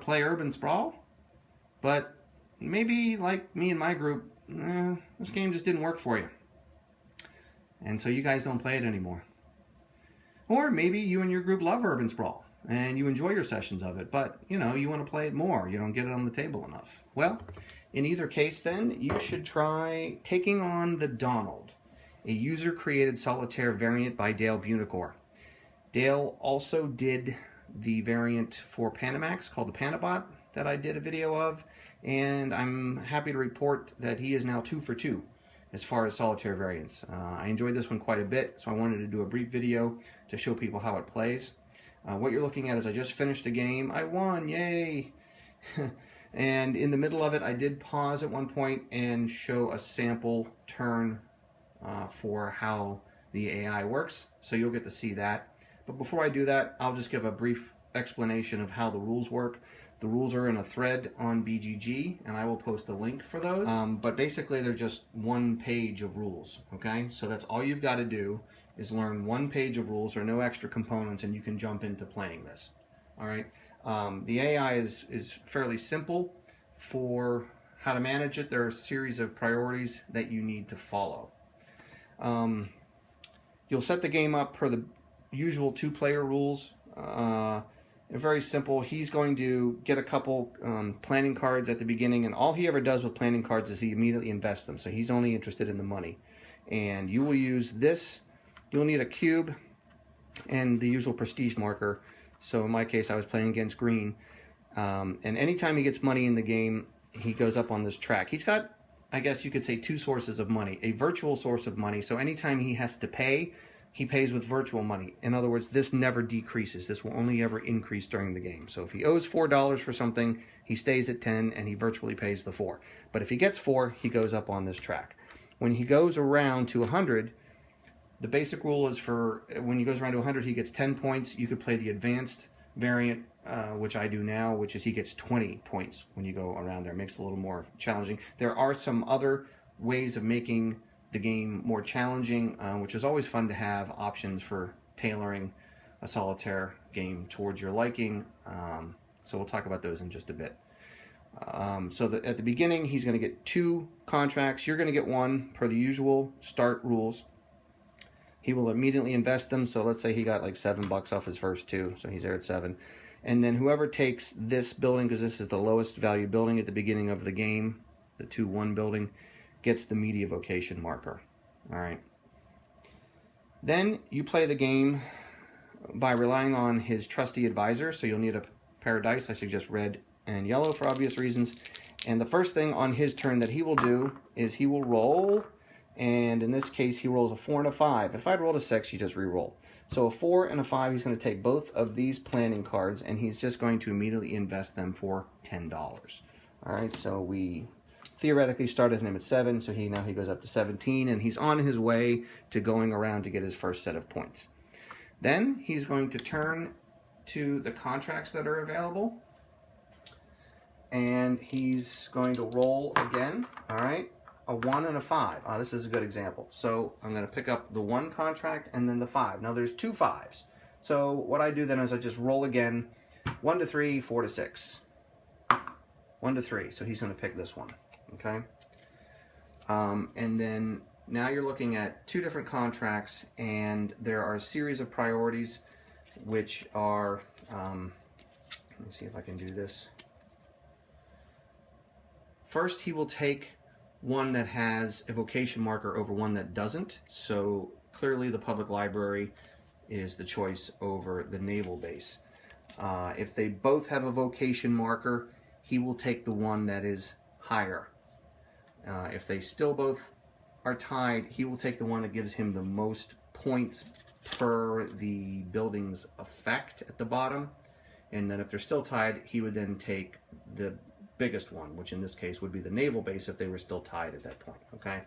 play Urban Sprawl, but maybe like me and my group, this game just didn't work for you. And so you guys don't play it anymore. Or maybe you and your group love Urban Sprawl and you enjoy your sessions of it, but you want to play it more. You don't get it on the table enough. Well, in either case then, you should try taking on the Donald, a user-created solitaire variant by Dale Bunicore. Dale also did the variant for Panamax called the Panabot that I did a video of, and I'm happy to report that he is now 2 for 2 as far as solitaire variants. I enjoyed this one quite a bit, so I wanted to do a brief video to show people how it plays. What you're looking at is I just finished a game. I won, yay! And in the middle of it, I did pause at one point and show a sample turn for how the AI works, so you'll get to see that. But before I do that, I'll just give a brief explanation of how the rules work. The rules are in a thread on BGG, and I will post a link for those. But basically, they're just one page of rules, okay? So that's all you've got to do is learn one page of rules. There are no extra components, and you can jump into playing this, all right? The AI is fairly simple for how to manage it. There are a series of priorities that you need to follow. You'll set the game up per the usual 2-player rules. Very simple. He's going to get a couple planning cards at the beginning, and all he ever does with planning cards is he immediately invests them. So he's only interested in the money. And you will use this. You'll need a cube and the usual prestige marker. So in my case, I was playing against green. And anytime he gets money in the game, he goes up on this track. He's got, I guess you could say, 2 sources of money. A virtual source of money. So anytime he has to pay, he pays with virtual money. In other words, this never decreases. This will only ever increase during the game. So if he owes $4 for something, he stays at 10 and he virtually pays the 4. But if he gets 4, he goes up on this track. When he goes around to 100, the basic rule is for when he goes around to 100, he gets 10 points. You could play the advanced variant, which I do now, which is he gets 20 points when you go around there. It makes it a little more challenging. There are some other ways of making the game more challenging, which is always fun to have options for tailoring a solitaire game towards your liking. So we'll talk about those in just a bit. So that at the beginning, he's going to get 2 contracts. You're going to get 1 per the usual start rules. He will immediately invest them. So let's say he got like $7 off his first 2. So he's there at 7. And then whoever takes this building, because this is the lowest value building at the beginning of the game, the 2-1 building, gets the media vocation marker. All right. Then you play the game by relying on his trusty advisor. So you'll need a pair of dice. I suggest red and yellow for obvious reasons. And the first thing on his turn that he will do is he will roll. And in this case, he rolls a 4 and a 5. If I'd rolled a 6, you just re-roll. So a 4 and a 5, he's going to take both of these planning cards, and he's just going to immediately invest them for $10. All right, so we theoretically started him at 7, so now he goes up to 17, and he's on his way to going around to get his first set of points. Then he's going to turn to the contracts that are available, and he's going to roll again, all right, a 1 and a 5. This is a good example. So I'm going to pick up the 1 contract and then the 5. Now there's 2 5s. So what I do then is I just roll again, 1 to 3, 4 to 6. 1 to 3, so he's going to pick this one, okay? And then now you're looking at 2 different contracts, and there are a series of priorities, which are, let me see if I can do this. First, he will take one that has a vocation marker over one that doesn't, so clearly the public library is the choice over the naval base. If they both have a vocation marker, he will take the one that is higher. If they still both are tied, he will take the one that gives him the most points per the building's effect at the bottom. And then if they're still tied, he would then take the biggest one, which in this case would be the naval base if they were still tied at that point, okay?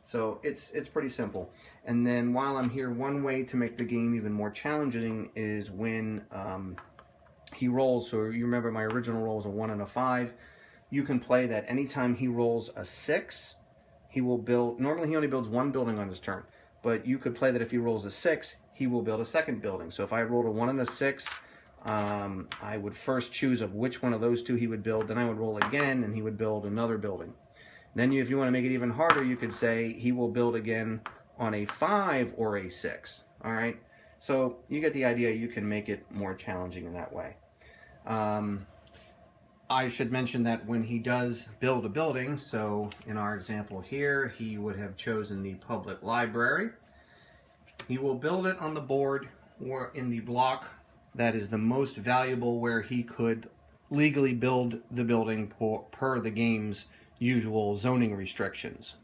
So it's pretty simple. And then while I'm here, one way to make the game even more challenging is when he rolls. So you remember my original roll was a 1 and a 5. You can play that anytime he rolls a 6, he will build, normally he only builds 1 building on his turn, but you could play that if he rolls a 6, he will build a second building. So if I rolled a 1 and a 6, I would first choose of which one of those two he would build, then I would roll again and he would build another building. Then if you want to make it even harder, you could say he will build again on a 5 or a 6. All right, so you get the idea. You can make it more challenging in that way. I should mention that when he does build a building, so in our example here, he would have chosen the public library. He will build it on the board or in the block that is the most valuable, where he could legally build the building per the game's usual zoning restrictions.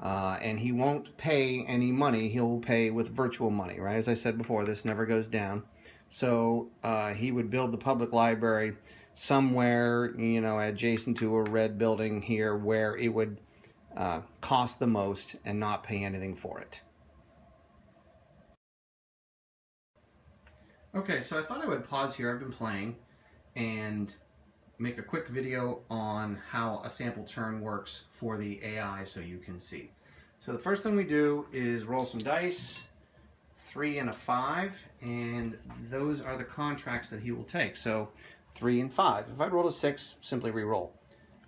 And he won't pay any money. He'll pay with virtual money, right? As I said before, this never goes down. So he would build the public library somewhere, you know, adjacent to a red building here, where it would cost the most and not pay anything for it. Okay, so I thought I would pause here. I've been playing and make a quick video on how a sample turn works for the AI so you can see. So the first thing we do is roll some dice, 3 and a 5, and those are the contracts that he will take. So 3 and 5. If I rolled a 6, simply re-roll.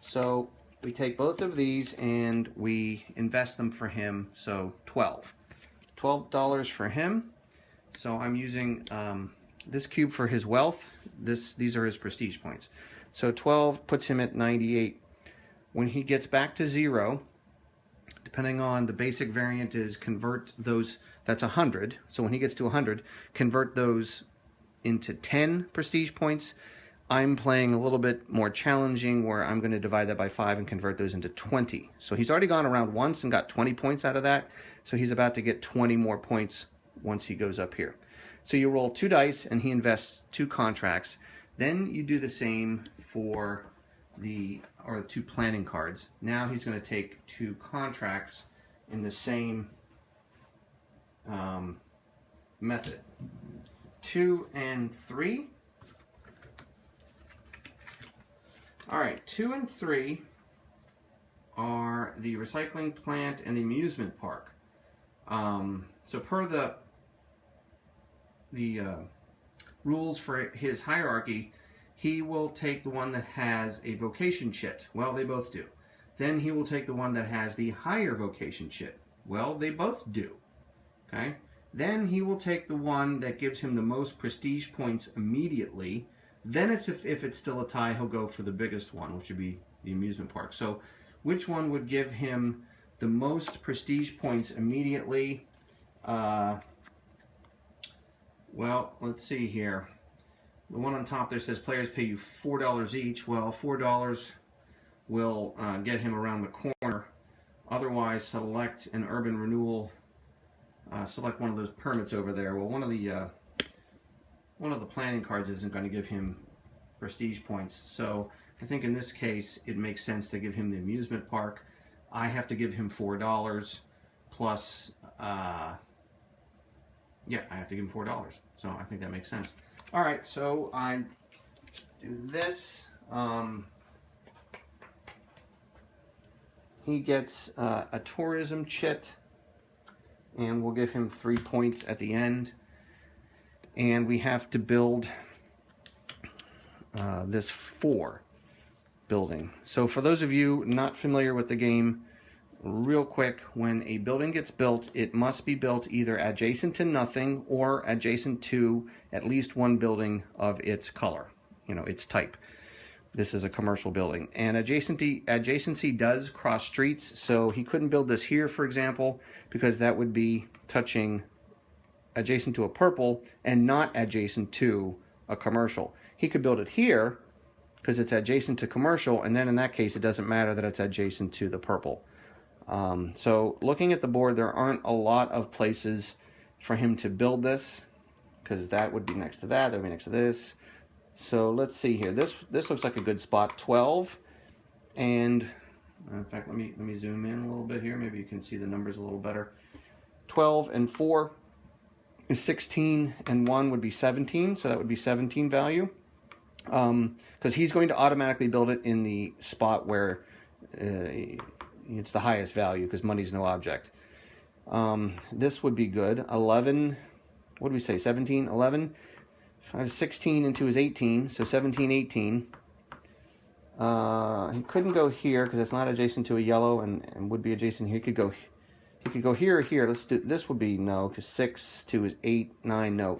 So we take both of these and we invest them for him. So $12 for him. So I'm using this cube for his wealth. These are his prestige points. So 12 puts him at 98. When he gets back to 0, depending on the basic variant is convert those, that's 100. So when he gets to 100, convert those into 10 prestige points. I'm playing a little bit more challenging, where I'm going to divide that by 5 and convert those into 20. So he's already gone around once and got 20 points out of that. So he's about to get 20 more points once he goes up here. So you roll 2 dice and he invests 2 contracts. Then you do the same for the 2 planning cards. Now he's going to take 2 contracts in the same method. 2 and 3. All right, 2 and 3 are the recycling plant and the amusement park. So per the rules for his hierarchy, he will take the one that has a vocation chit. Well, they both do. Then he will take the one that has the higher vocation chit. Well, they both do. Okay. Then he will take the one that gives him the most prestige points immediately. Then it's if it's still a tie, he'll go for the biggest one, which would be the amusement park. So which one would give him the most prestige points immediately? Well, let's see here. The one on top there says players pay you $4 each. Well, $4 will get him around the corner. Otherwise, select an urban renewal. Select one of those permits over there. Well, one of the planning cards isn't going to give him prestige points. So I think in this case, it makes sense to give him the amusement park. I have to give him $4 plus, yeah, I have to give him $4. So I think that makes sense. All right, so I do this. He gets a tourism chit, and we'll give him 3 points at the end. And we have to build this 4 building. So for those of you not familiar with the game, real quick, when a building gets built, it must be built either adjacent to nothing or adjacent to at least one building of its color, you know, its type. This is a commercial building. And adjacency does cross streets, so he couldn't build this here, for example, because that would be touching adjacent to a purple and not adjacent to a commercial. He could build it here because it's adjacent to commercial, and then in that case it doesn't matter that it's adjacent to the purple. So looking at the board, there aren't a lot of places for him to build this, because that would be next to that would be next to this. So let's see here. This looks like a good spot. 12, and in fact, let me zoom in a little bit here. Maybe you can see the numbers a little better. 12 and 4 is 16, and 1 would be 17. So that would be 17 value, because he's going to automatically build it in the spot where it's the highest value, because money's no object. This would be good. 11. What do we say? 17, 11. 5, 16 into his 18, so 17, 18. He couldn't go here because it's not adjacent to a yellow, and would be adjacent here. He could go here or here. Let's do this. Would be no, because 6, 2 is 8, 9. No,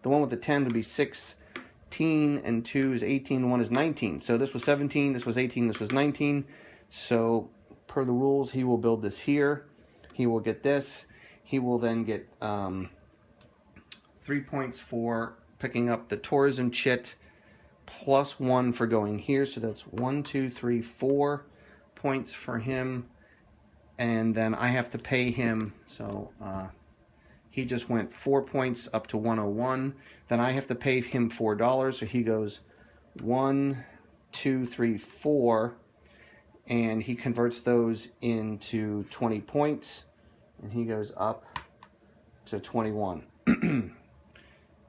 the one with the 10 would be 16, and 2 is 18. And 1 is 19. So this was 17. This was 18. This was 19. So per the rules, he will build this here. He will get this. He will then get 3 points for picking up the tourism chit, plus 1 for going here. So that's 1, 2, 3, 4 points for him. And then I have to pay him. So he just went 4 points up to 101. Then I have to pay him $4. So he goes 1, 2, 3, 4. And he converts those into 20 points. And he goes up to 21.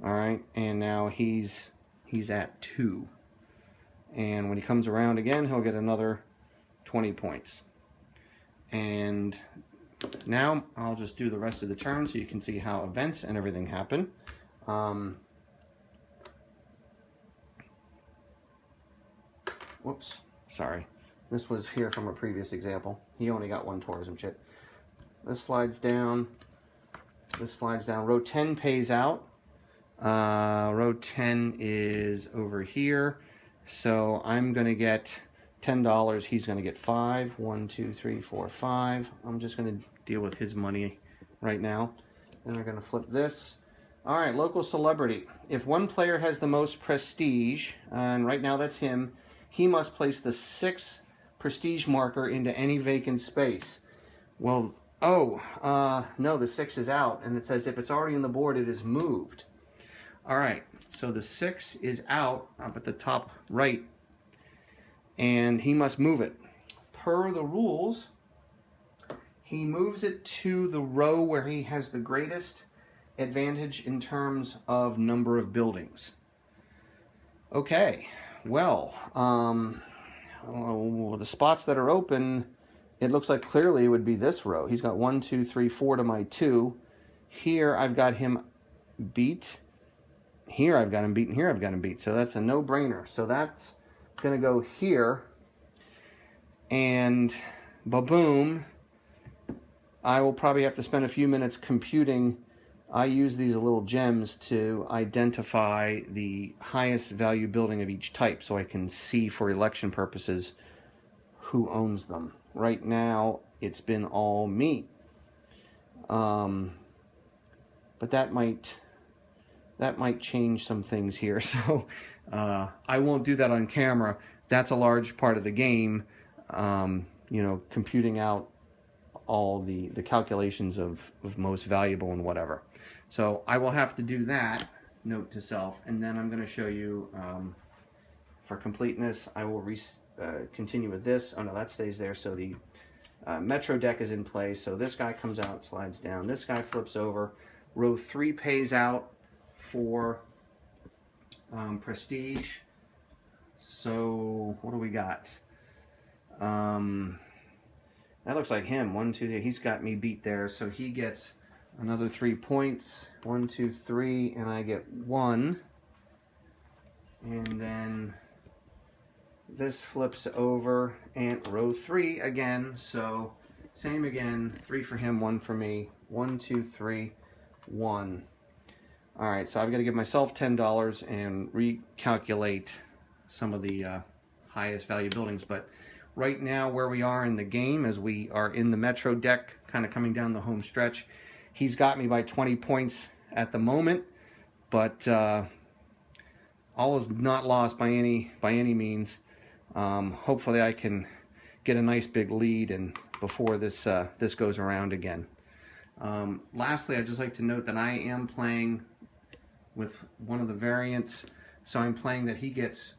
All right. And now he's at 2. And when he comes around again, he'll get another 20 points. And now I'll just do the rest of the turn so you can see how events and everything happen. Whoops, sorry. This was here from a previous example. He only got 1 tourism chit. This slides down. This slides down. Row 10 pays out. Row 10 is over here. So I'm going to get $10. He's going to get 5. 1, 2, 3, 4, 5. I'm just going to deal with his money right now. And we're going to flip this. All right, local celebrity. If one player has the most prestige, and right now that's him, he must place the 6th prestige marker into any vacant space. Well, no, the 6 is out, and it says if it's already on the board, it is moved. All right, so the 6 is out up at the top right, and he must move it. Per the rules, he moves it to the row where he has the greatest advantage in terms of number of buildings. Okay, well, the spots that are open, it looks like clearly it would be this row. He's got 1, 2, 3, 4 to my 2. Here I've got him beat. Here I've got him beat, and here I've got him beat. So that's a no-brainer. So that's going to go here. And ba-boom. I will probably have to spend a few minutes computing. I use these little gems to identify the highest value building of each type so I can see for election purposes who owns them. Right now, it's been all me. But that might change some things here. So I won't do that on camera. That's a large part of the game, you know, computing out all the calculations of most valuable and whatever. So I will have to do that, note to self, and then I'm going to show you, for completeness, I will continue with this. Oh no, that stays there. So the Metro deck is in place. So this guy comes out, slides down. This guy flips over. Row 3 pays out for prestige. So what do we got? That looks like him. 1, 2, 3. He's got me beat there. So he gets another 3 points. 1, 2, 3, and I get 1. And then this flips over and row 3 again. So same again. 3 for him, 1 for me. 1, 2, 3, 1. All right, so I've got to give myself $10 and recalculate some of the highest value buildings. But right now, where we are in the game, as we are in the Metro deck, kind of coming down the home stretch, he's got me by 20 points at the moment, but all is not lost by any means. Hopefully, I can get a nice big lead, and before this this goes around again. Lastly, I'd just like to note that I am playing with one of the variants, so I'm playing that he gets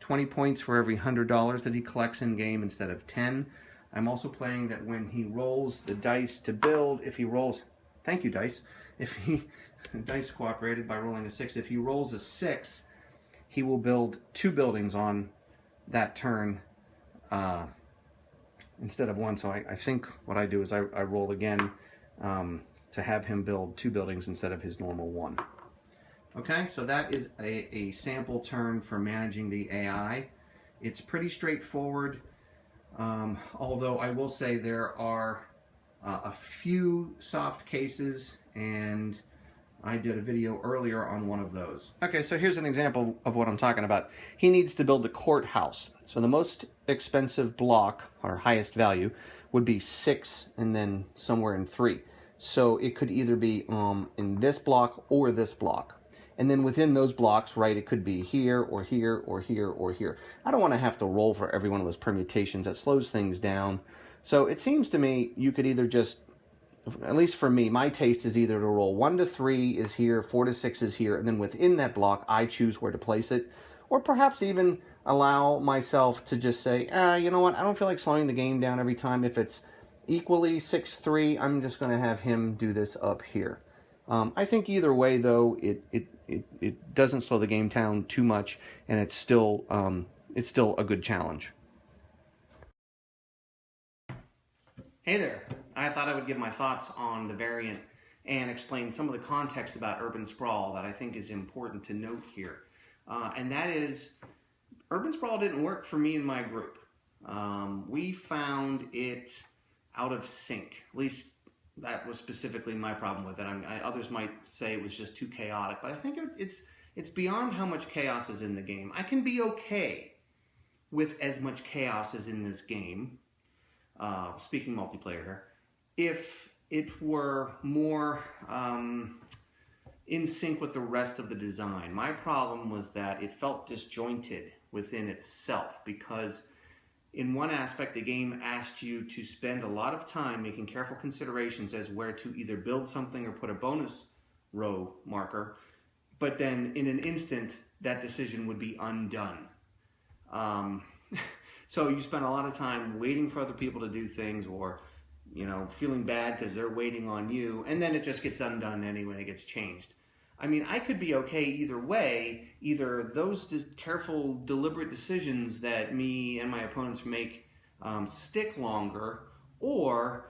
20 points for every $100 that he collects in game instead of 10. I'm also playing that when he rolls the dice to build, if he rolls, thank you dice, if he, dice cooperated by rolling a 6, if he rolls a 6, he will build 2 buildings on that turn instead of 1. So I think what I do is I roll again to have him build 2 buildings instead of his normal 1. Okay, so that is a sample turn for managing the AI. It's pretty straightforward, although I will say there are a few soft cases, and I did a video earlier on one of those. Okay, so here's an example of what I'm talking about. He needs to build the courthouse. So the most expensive block, or highest value, would be 6 and then somewhere in 3. So it could either be in this block or this block. And then within those blocks, right, it could be here or here or here or here. I don't want to have to roll for every one of those permutations. That slows things down. So it seems to me you could either just, at least for me, my taste is either to roll 1 to 3 is here, 4 to 6 is here, and then within that block, I choose where to place it. Or perhaps even allow myself to just say, you know what, I don't feel like slowing the game down every time. If it's equally 6-3, I'm just going to have him do this up here. I think either way, though, it doesn't slow the game down too much, and it's still a good challenge. Hey there. I thought I would give my thoughts on the variant and explain some of the context about Urban Sprawl that I think is important to note here. And that is, Urban Sprawl didn't work for me and my group. We found it out of sync. At least that was specifically my problem with it. Others might say it was just too chaotic, but I think it's beyond how much chaos is in the game. I can be okay with as much chaos as in this game, speaking multiplayer here, if it were more in sync with the rest of the design. My problem was that it felt disjointed within itself, because in one aspect, the game asked you to spend a lot of time making careful considerations as where to either build something or put a bonus row marker, but then in an instant, that decision would be undone. So you spend a lot of time waiting for other people to do things, or feeling bad because they're waiting on you, and then it just gets undone anyway, it gets changed. I mean, I could be okay either way. Either those careful, deliberate decisions that me and my opponents make stick longer, or,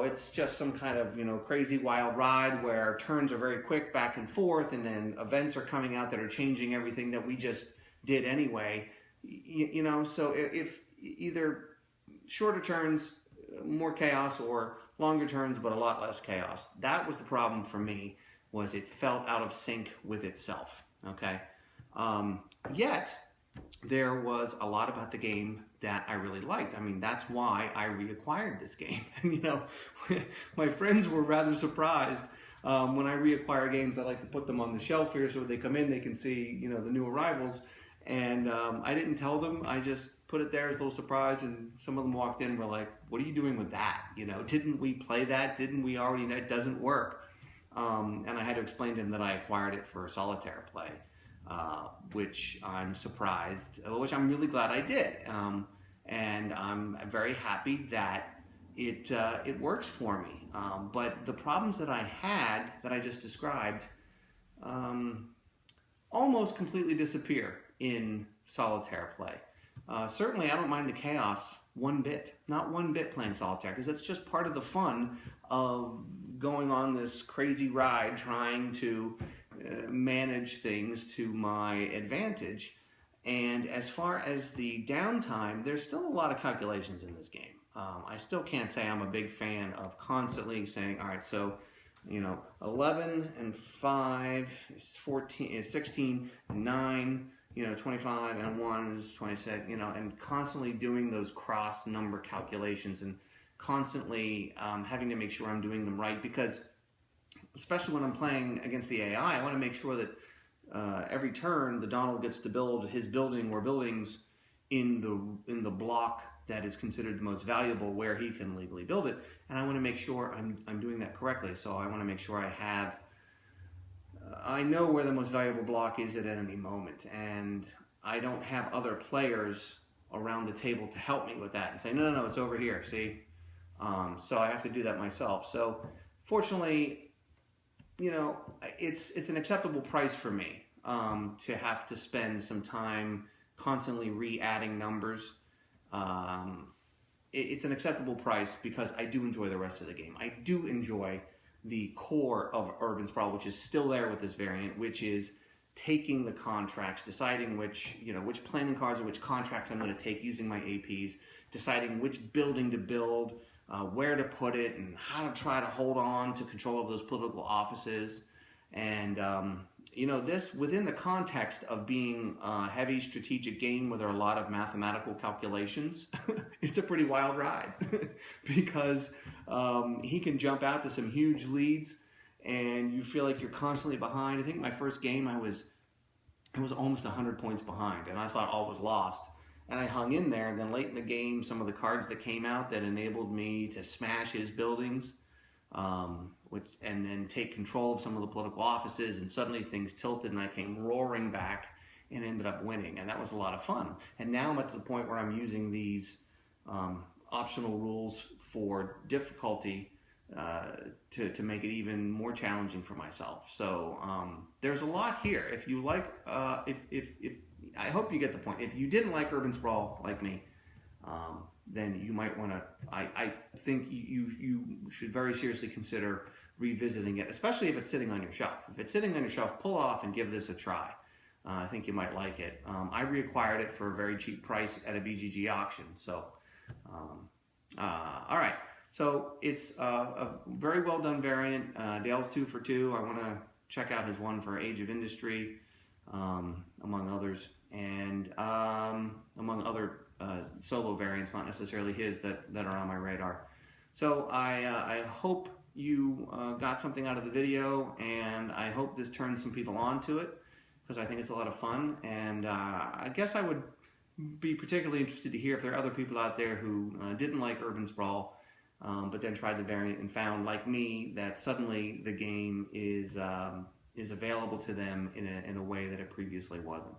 it's just some kind of, crazy wild ride where turns are very quick back and forth, and then events are coming out that are changing everything that we just did anyway. So if either shorter turns, more chaos, or longer turns, but a lot less chaos. That was the problem for me, was it felt out of sync with itself, okay? Yet, there was a lot about the game that I really liked. I mean, that's why I reacquired this game. And, my friends were rather surprised when I reacquire games. I like to put them on the shelf here so when they come in, they can see, the new arrivals. And I didn't tell them. I just put it there as a little surprise, and some of them walked in and were like, what are you doing with that? Didn't we play that? Didn't we already know it doesn't work? And I had to explain to him that I acquired it for solitaire play, which I'm surprised, which I'm really glad I did. And I'm very happy that it works for me. But the problems that I had, that I just described, almost completely disappear in solitaire play. Certainly I don't mind the chaos one bit, not one bit playing solitaire, because that's just part of the fun of going on this crazy ride trying to manage things to my advantage. And as far as the downtime, there's still a lot of calculations in this game. I still can't say I'm a big fan of constantly saying, all right, so 11 and 5 is 14, is 16, and 9, 25, and 1 is 26, and constantly doing those cross number calculations, and constantly having to make sure I'm doing them right, because especially when I'm playing against the AI, I want to make sure that every turn the Donald gets to build his building or buildings in the block that is considered the most valuable, where he can legally build it, and I want to make sure I'm doing that correctly. So I want to make sure I know where the most valuable block is at any moment, and I don't have other players around the table to help me with that and say, no, it's over here, see? So I have to do that myself. So fortunately, it's an acceptable price for me to have to spend some time constantly re-adding numbers. It's an acceptable price because I do enjoy the rest of the game. I do enjoy the core of Urban Sprawl, which is still there with this variant, which is taking the contracts, deciding which planning cards or which contracts I'm going to take using my APs, deciding which building to build, where to put it, and how to try to hold on to control of those political offices. And this within the context of being a heavy strategic game where there are a lot of mathematical calculations, it's a pretty wild ride because he can jump out to some huge leads and you feel like you're constantly behind. I think my first game I was almost 100 points behind and I thought all was lost. And I hung in there, and then late in the game, some of the cards that came out that enabled me to smash his buildings, and then take control of some of the political offices, and suddenly things tilted and I came roaring back and ended up winning, and that was a lot of fun. And now I'm at the point where I'm using these optional rules for difficulty to make it even more challenging for myself. So there's a lot here. If you like, if I hope you get the point. If you didn't like Urban Sprawl like me, then you might want to, I think you should very seriously consider revisiting it, especially if it's sitting on your shelf. If it's sitting on your shelf, pull it off and give this a try. I think you might like it. I reacquired it for a very cheap price at a BGG auction. So, all right. So it's a very well done variant. Dale's 2 for 2. I want to check out his one for Age of Industry, among others, and among other solo variants, not necessarily his, that are on my radar. So I hope you got something out of the video, and I hope this turns some people on to it, because I think it's a lot of fun. And I guess I would be particularly interested to hear if there are other people out there who didn't like Urban Sprawl, but then tried the variant and found, like me, that suddenly the game is available to them in a way that it previously wasn't.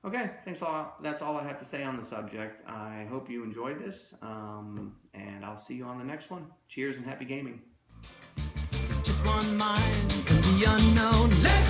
Okay, thanks a lot. That's all I have to say on the subject. I hope you enjoyed this, and I'll see you on the next one. Cheers and happy gaming. It's just one mind in the unknown. Let's